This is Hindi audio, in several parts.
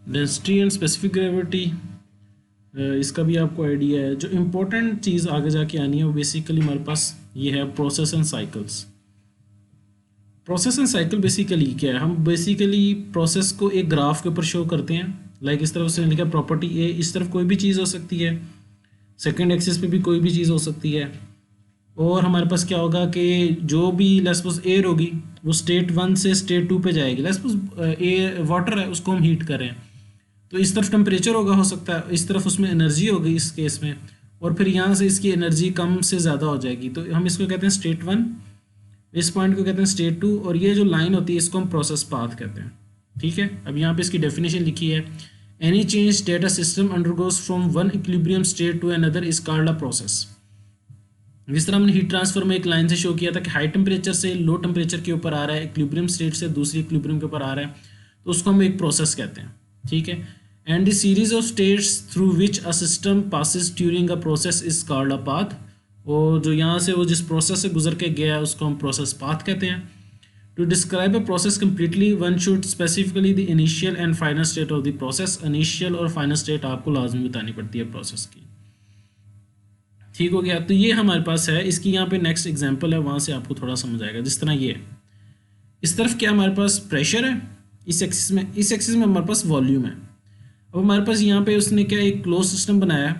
डेंसिटी एंड स्पेसिफिक ग्रेविटी, इसका भी आपको आइडिया है। जो इम्पोर्टेंट चीज़ आगे जाके आनी है वो बेसिकली हमारे पास ये है process and cycles. Process and cycle basically क्या है, हम बेसिकली प्रोसेस को एक ग्राफ के ऊपर शो करते हैं। लाइक इस तरफ से लिखा प्रॉपर्टी ए, इस तरफ कोई भी चीज़ हो सकती है, सेकंड एक्सिस पे भी कोई भी चीज़ हो सकती है। और हमारे पास क्या होगा कि जो भी लेट्स सपोज एयर होगी वो स्टेट 1 से स्टेट 2 पे जाएगी। लेट्स सपोज एयर वाटर है, उसको हम हीट कर रहे हैं, तो इस तरफ टेम्परेचर होगा, हो सकता है इस तरफ उसमें एनर्जी होगी इस केस में, और फिर यहाँ से इसकी एनर्जी कम से ज़्यादा हो जाएगी, तो हम इसको कहते हैं स्टेट 1, इस पॉइंट को कहते हैं स्टेट 2, और ये जो लाइन होती है इसको हम प्रोसेस पाथ कहते हैं। ठीक है, अब यहाँ पे इसकी डेफिनेशन लिखी है, any change that a system undergoes from one equilibrium state to another is called a process. जिस तरह हमने हीट ट्रांसफर में एक लाइन से शो किया था कि हाई टेम्परेचर से लो टेम्परेचर के ऊपर आ रहा है, इक्विलिब्रियम स्टेट से दूसरी इक्विलिब्रियम के ऊपर आ रहा है, तो उसको हम एक प्रोसेस कहते हैं। ठीक है, and the series of states through which a system passes during a process is called a path. और जो यहाँ से वो जिस प्रोसेस से गुजर के गया है उसको हम प्रोसेस पाथ कहते हैं। To describe a process completely one should specifically the initial and final state of the process. Initial और फाइनल स्टेट आपको लाजमी बतानी पड़ती है प्रोसेस की। ठीक हो गया, तो ये हमारे पास है। इसकी यहाँ पे नेक्स्ट एग्जांपल है, वहाँ से आपको थोड़ा समझ आएगा। जिस तरह ये इस तरफ क्या हमारे पास प्रेशर है, इस एक्सिस में हमारे पास वॉल्यूम है। अब हमारे पास यहाँ पे उसने क्या एक क्लोज सिस्टम बनाया है,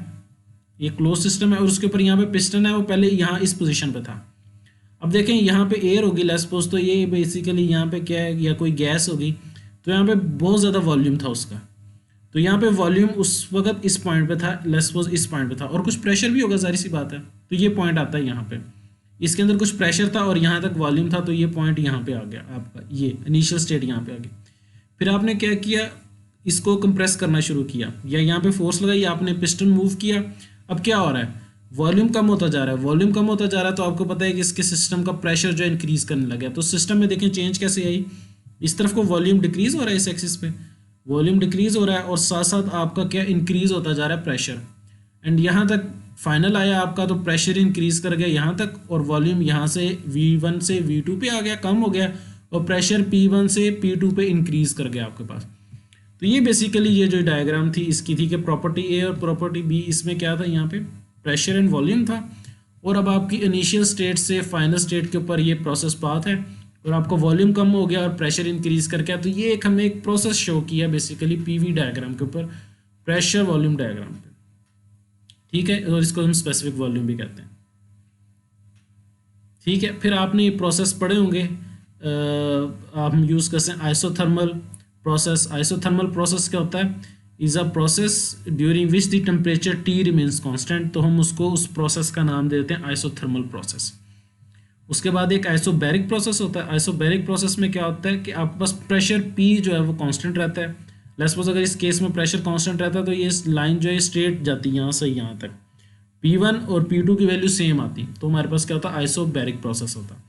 ये क्लोज सिस्टम है, और उसके ऊपर यहाँ पे पिस्टन है, वो पहले यहाँ इस पोजीशन पे था। अब देखें यहाँ पे एयर होगी लेट्स सपोज, तो ये बेसिकली यहाँ पे क्या है, या कोई गैस होगी, तो यहाँ पे बहुत ज़्यादा वॉल्यूम था उसका, तो यहाँ पे वॉल्यूम उस वक्त इस पॉइंट पे था, लेट्स सपोज इस पॉइंट पे था, और कुछ प्रेशर भी होगा, जाहिर सी बात है, तो ये पॉइंट आता है यहाँ पे, इसके अंदर कुछ प्रेशर था और यहाँ तक वॉल्यूम था, तो ये पॉइंट यहाँ पे आ गया आपका, ये इनिशियल स्टेट यहाँ पे आ गई। फिर आपने क्या किया, इसको कंप्रेस करना शुरू किया, या यहाँ पे फोर्स लगाई, आपने पिस्टन मूव किया। अब क्या हो रहा है, वॉल्यूम कम होता जा रहा है, वॉल्यूम कम होता जा रहा है, तो आपको पता है कि इसके सिस्टम का प्रेशर जो इंक्रीज करने लगा। तो सिस्टम में देखें चेंज कैसे आई, इस तरफ को वॉल्यूम डिक्रीज हो रहा है, इस एक्सिस पे वॉल्यूम डिक्रीज हो रहा है, और साथ साथ आपका क्या इंक्रीज होता जा रहा है प्रेशर, एंड यहाँ तक फाइनल आया आपका, तो प्रेशर इंक्रीज कर गया यहाँ तक, और वॉल्यूम यहाँ से V1 से V2 पे आ गया, कम हो गया, और प्रेशर P1 से P2 पे इंक्रीज कर गया आपके पास। तो ये बेसिकली ये जो डायग्राम थी इसकी थी कि प्रॉपर्टी ए और प्रॉपर्टी बी, इसमें क्या था, यहाँ पे प्रेशर एंड वॉल्यूम था, और अब आपकी इनिशियल स्टेट से फाइनल स्टेट के ऊपर ये प्रोसेस पाथ है, और आपका वॉल्यूम कम हो गया और प्रेशर इंक्रीज कर गया। तो ये एक हमने एक प्रोसेस शो किया बेसिकली पीवी डायग्राम के ऊपर, प्रेशर वॉल्यूम डायग्राम पे। ठीक है, और इसको हम स्पेसिफिक वॉल्यूम भी कहते हैं। ठीक है, फिर आपने ये प्रोसेस पढ़े होंगे, आप हम यूज़ करते हैं आइसोथर्मल प्रोसेस। आइसोथर्मल प्रोसेस क्या होता है, is a process during which the temperature T remains constant, तो हम उसको उस प्रोसेस का नाम देते हैं आइसोथर्मल प्रोसेस। उसके बाद एक आइसोबैरिक प्रोसेस होता है। आइसोबैरिक प्रोसेस में क्या होता है कि आपके पास प्रेशर P जो है वो कांस्टेंट रहता है। लेट्स सपोज अगर इस केस में प्रेशर कांस्टेंट रहता है, तो ये लाइन जो है स्ट्रेट जाती है यहाँ से यहाँ तक, P1 और P2 की वैल्यू सेम आती, तो हमारे पास क्या होता है, आइसोबैरिक प्रोसेस होता है।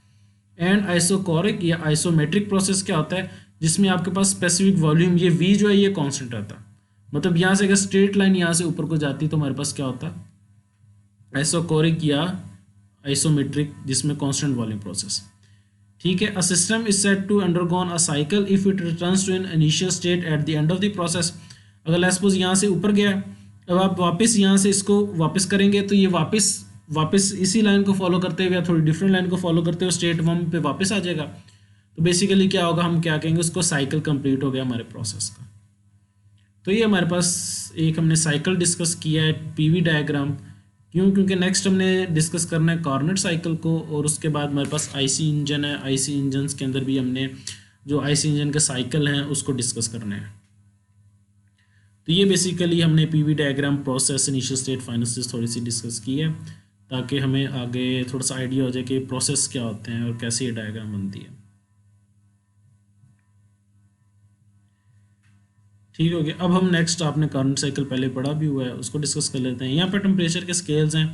एंड आइसोकोरिक या आइसोमेट्रिक प्रोसेस क्या होता है, जिसमें आपके पास स्पेसिफिक वॉल्यूम ये V जो है ये कांस्टेंट रहता है। मतलब यहाँ से अगर स्ट्रेट लाइन यहाँ से ऊपर को जाती तो हमारे पास क्या होता है, आइसोकोरिक या आइसोमेट्रिक, जिसमें कांस्टेंट वॉल्यूम प्रोसेस। ठीक है, a system is set to undergone a cycle if it returns to an initial state at the end of the process. अगर लेट्स सपोज यहाँ से ऊपर गया, अब आप वापस यहाँ से इसको वापस करेंगे, तो ये वापस इसी लाइन को फॉलो करते हुए या थोड़ी डिफरेंट लाइन को फॉलो करते हुए स्टेट 1 पे वापस आ जाएगा। तो बेसिकली क्या होगा, हम क्या कहेंगे, उसको साइकिल कंप्लीट हो गया हमारे प्रोसेस का। तो ये हमारे पास एक हमने साइकिल डिस्कस किया है, पीवी डायग्राम। क्यों, क्योंकि नेक्स्ट हमने डिस्कस करना है कार्नेट साइकिल को, और उसके बाद हमारे पास आईसी इंजन है। आईसी इंजन के अंदर भी हमने जो आईसी इंजन के साइकिल हैं उसको डिस्कस करना है। तो ये बेसिकली हमने PV diagram, process, initial state, final state थोड़ी सी डिस्कस की है, ताकि हमें आगे थोड़ा सा आइडिया हो जाए कि प्रोसेस क्या होते हैं और कैसे ये डायग्राम बनती है। ठीक हो गया, अब हम नेक्स्ट, आपने कार्नेट साइकिल पहले पढ़ा भी हुआ है, उसको डिस्कस कर लेते हैं। यहाँ पर टेम्परेचर के स्केल्स हैं।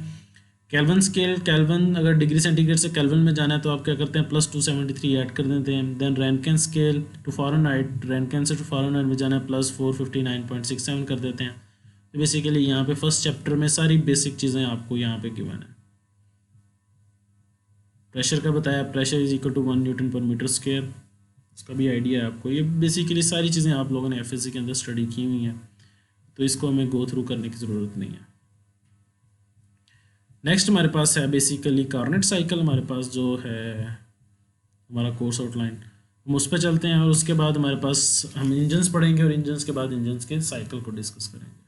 केल्विन स्केल, केल्विन अगर डिग्री सेंटीग्रेड से केल्विन में जाना है तो आप क्या करते हैं, +273 ऐड कर देते हैं। Then Rankin scale to Fahrenheit, Rankin से टू फ़ारेनहाइट में जाना है +459.67 कर देते हैं। तो बेसिकली यहाँ पे फर्स्ट चैप्टर में सारी बेसिक चीज़ें आपको यहाँ पे गिवन है। प्रेशर का बताया, pressure is equal to 1 newton per metre square. इसका भी आइडिया है आपको। ये बेसिकली सारी चीज़ें आप लोगों ने एफएससी के अंदर स्टडी की हुई हैं, तो इसको हमें गो थ्रू करने की ज़रूरत नहीं है। नेक्स्ट हमारे पास है बेसिकली कार्नेट साइकिल, हमारे पास जो है हमारा कोर्स आउटलाइन, हम उस पर चलते हैं और उसके बाद हमारे पास हम इंजन्स पढ़ेंगे और इंजन्स के बाद इंजन्स के साइकिल को डिस्कस करेंगे।